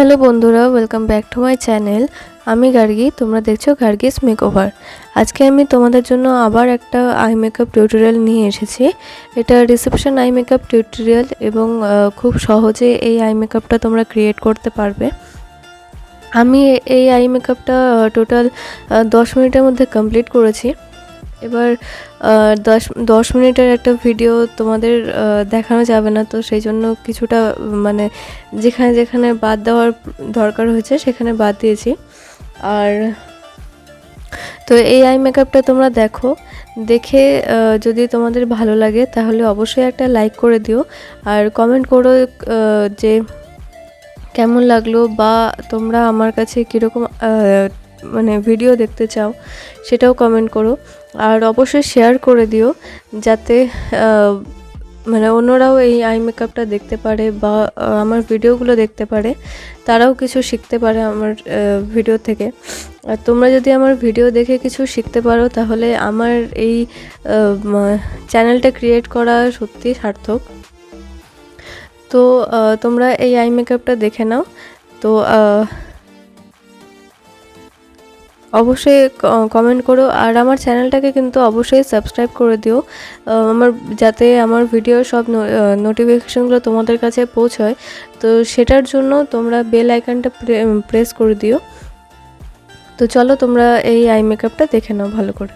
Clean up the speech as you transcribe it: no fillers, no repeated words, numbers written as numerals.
Hello বন্ধুরা, welcome back to my channel. আমি গার্গি, তোমরা দেখছো গার্গিস মেকওভার। আজকে আমি তোমাদের জন্য আবার একটা আই মেকআপ টিউটোরিয়াল নিয়ে এসেছি। এটা রিসেপশন আই মেকআপ টিউটোরিয়াল এবং খুব সহজে এই আই মেকআপটা তোমরা ক্রিয়েট করতে পারবে। আমি এই আই মেকআপটা টোটাল 10 মিনিটের মধ্যে কমপ্লিট করেছি। এবার 10 মিনিটের একটা ভিডিও তোমাদের দেখানো যাবে না, তো সেই জন্য কিছুটা মানে যেখানে যেখানে বাদ দেওয়ার দরকার হয়েছে সেখানে বাদ দিয়েছি। আর তো এই আই মেকআপটা তোমরা দেখে যদি তোমাদের ভালো লাগে তাহলে অবশ্যই একটা লাইক করে দিও আর কমেন্ট করো যে কেমন লাগলো, বা তোমরা আমার কাছে কীরকম মানে ভিডিও দেখতে চাও সেটাও কমেন্ট করো। আর অবশ্যই শেয়ার করে দিও যাতে মানে অন্যরাও এই আই মেকআপটা দেখতে পারে বা আমার ভিডিওগুলো দেখতে পারে, তারাও কিছু শিখতে পারে আমার ভিডিও থেকে। আর তোমরা যদি আমার ভিডিও দেখে কিছু শিখতে পারো তাহলে আমার এই চ্যানেলটা ক্রিয়েট করা সত্যি সার্থক। তো তোমরা এই আই মেকআপটা দেখে নাও। তো অবশ্যই কমেন্ট করো আর আমার চ্যানেলটাকে কিন্তু অবশ্যই সাবস্ক্রাইব করে দিও যাতে আমার ভিডিওর সব নোটিফিকেশনগুলো তোমাদের কাছে পৌঁছয়। তো সেটার জন্য তোমরা বেল আইকনটা প্রেস করে দিও। তো চলো তোমরা এই আই মেকআপটা দেখে নাও ভালো করে।